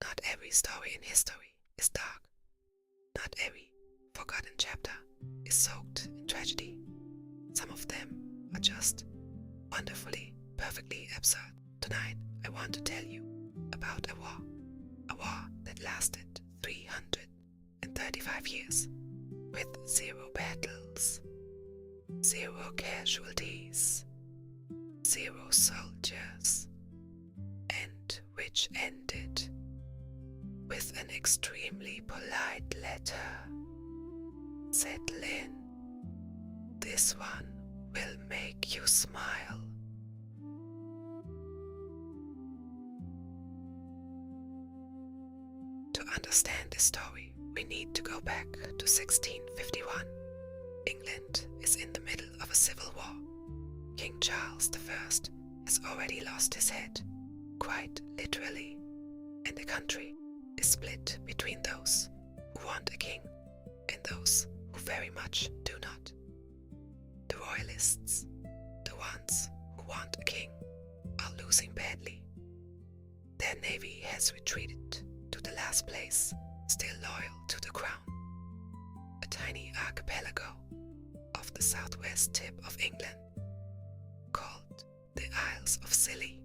Not every story in history is dark. Not every forgotten chapter is soaked in tragedy. Some of them are just wonderfully, perfectly absurd. Tonight, I want to tell you about a war that lasted 335 years, with 0 battles, 0 casualties, 0 soldiers, and which ended with an extremely polite letter. Settle in. This one will make you smile. To understand this story, we need to go back to 1651. England is in the middle of a civil war. King Charles I has already lost his head, quite literally, and the country is split between those who want a king and those who very much do not. The royalists, the ones who want a king, are losing badly. Their navy has retreated to the last place still loyal to the crown, a tiny archipelago off the southwest tip of England, called the Isles of Scilly.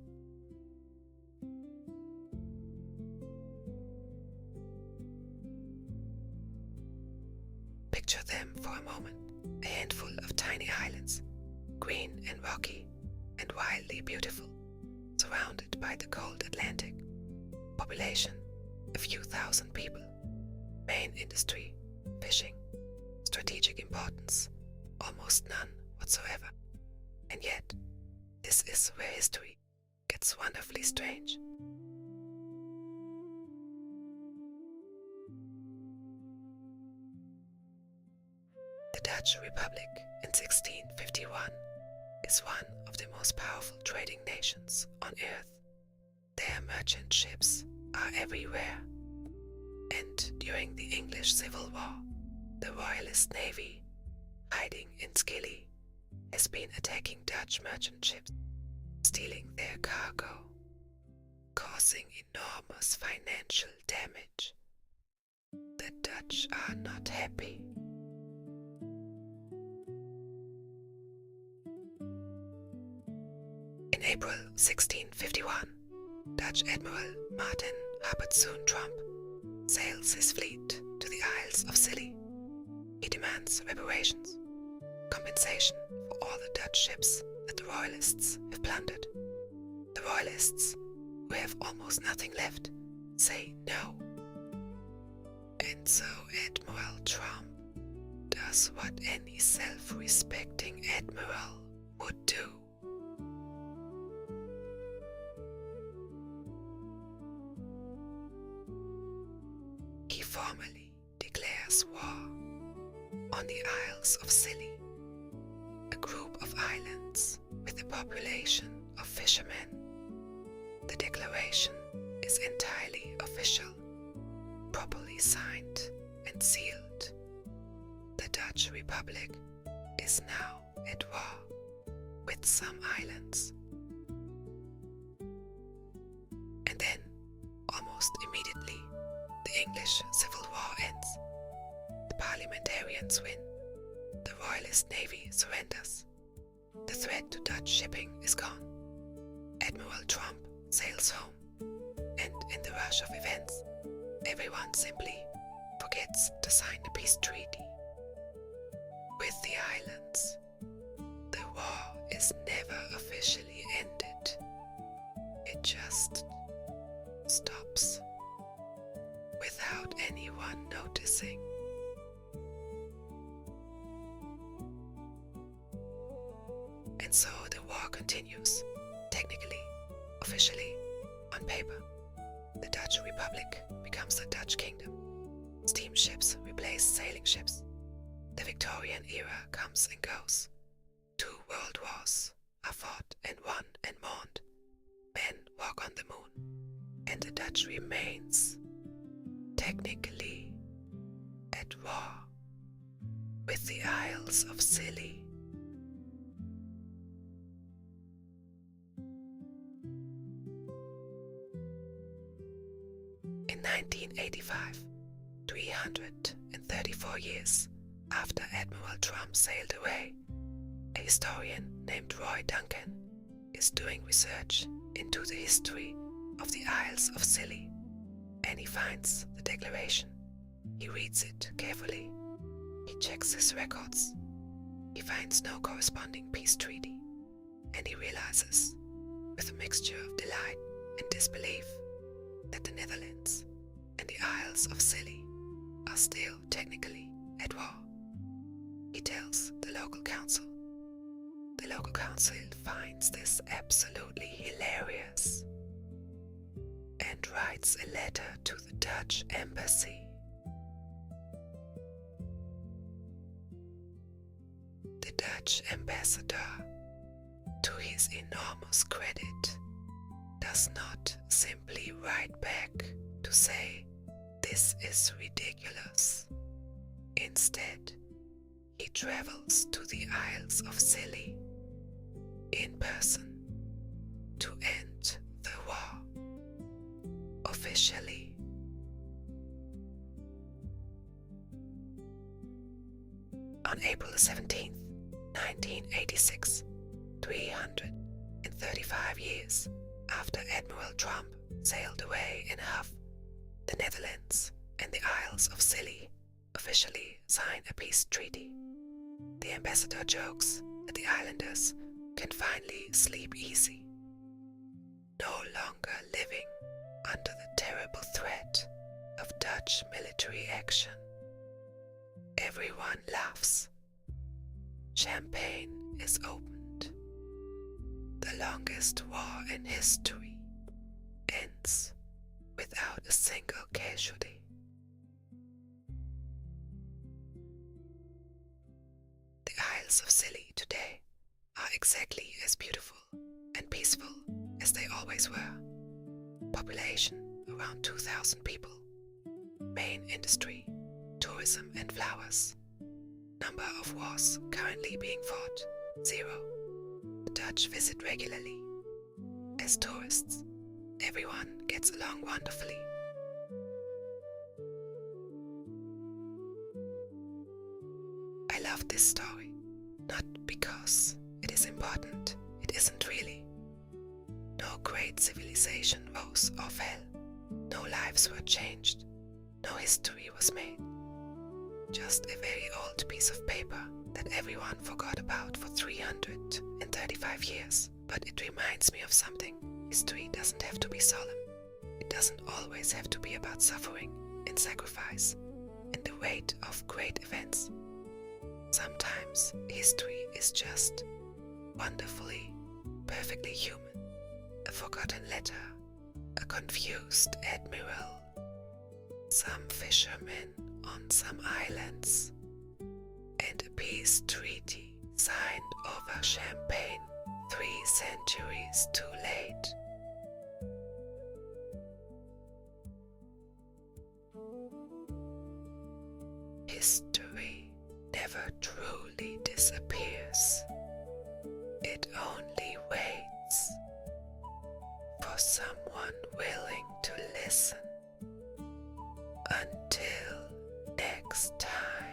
Picture them for a moment, a handful of tiny islands, green and rocky and wildly beautiful, surrounded by the cold Atlantic. Population, a few thousand people. Main industry, fishing. Strategic importance, almost none whatsoever. And yet, this is where history gets wonderfully strange. The Dutch Republic in 1651 is one of the most powerful trading nations on earth. Their merchant ships are everywhere, and during the English Civil War, the Royalist Navy, hiding in Scilly, has been attacking Dutch merchant ships, stealing their cargo, causing enormous financial damage. The Dutch are not happy. In April 1651, Dutch Admiral Martin Harpertsoen Tromp sails his fleet to the Isles of Scilly. He demands reparations, compensation for all the Dutch ships that the Royalists have plundered. The Royalists, who have almost nothing left, say no. And so Admiral Tromp does what any self-respecting admiral would do. He formally declares war on the Isles of Scilly, a group of islands with a population of fishermen. The declaration is entirely official, properly signed and sealed. The Dutch Republic is now at war with some islands. And then, almost immediately, the English Civil War ends. The parliamentarians win. The Royalist Navy surrenders. The threat to Dutch shipping is gone. Admiral Tromp sails home, and in the rush of events, everyone simply forgets to sign the peace treaty. With the islands, the war is never officially ended. It just stops without anyone noticing. And so the war continues, technically, officially, on paper. The Dutch Republic becomes the Dutch Kingdom. Steamships replace sailing ships. The Victorian era comes and goes. 2 world wars are fought and won and mourned. Men walk on the moon, and the Dutch remains, technically, at war with the Isles of Scilly. In 1985, 334 years after Admiral Trump sailed away, a historian named Roy Duncan is doing research into the history of the Isles of Scilly, and he finds the declaration. He reads it carefully. He checks his records. He finds no corresponding peace treaty, and he realizes, with a mixture of delight and disbelief, that the Netherlands and the Isles of Scilly are still technically at war. He tells the local council. The local council finds this absolutely hilarious and writes a letter to the Dutch embassy. The Dutch ambassador, to his enormous credit, does not simply write back to say, "This is ridiculous." Instead, he travels to the Isles of Scilly in person to end the war officially. On April 17th, 1986, 335 years after Admiral Trump sailed away in a huff, the Netherlands and the Isles of Scilly officially sign a peace treaty. The ambassador jokes that the islanders can finally sleep easy, no longer living under the terrible threat of Dutch military action. Everyone laughs. Champagne is opened. The longest war in history ends without a single casualty. The Isles of Scilly today are exactly as beautiful and peaceful as they always were. Population around 2,000 people. Main industry, tourism and flowers. Number of wars currently being fought, 0. The Dutch visit regularly. As tourists, everyone gets along wonderfully. I love this story, not because it is important, it isn't really. No great civilization rose or fell, no lives were changed, no history was made. Just a very old piece of paper that everyone forgot about for 335 years. But it reminds me of something. History doesn't have to be solemn. It doesn't always have to be about suffering and sacrifice and the weight of great events. Sometimes history is just wonderfully, perfectly human. A forgotten letter, a confused admiral, some fishermen on some islands, and a peace treaty signed over champagne 3 centuries too late. History never truly disappears. It only waits for someone willing to listen. Until next time.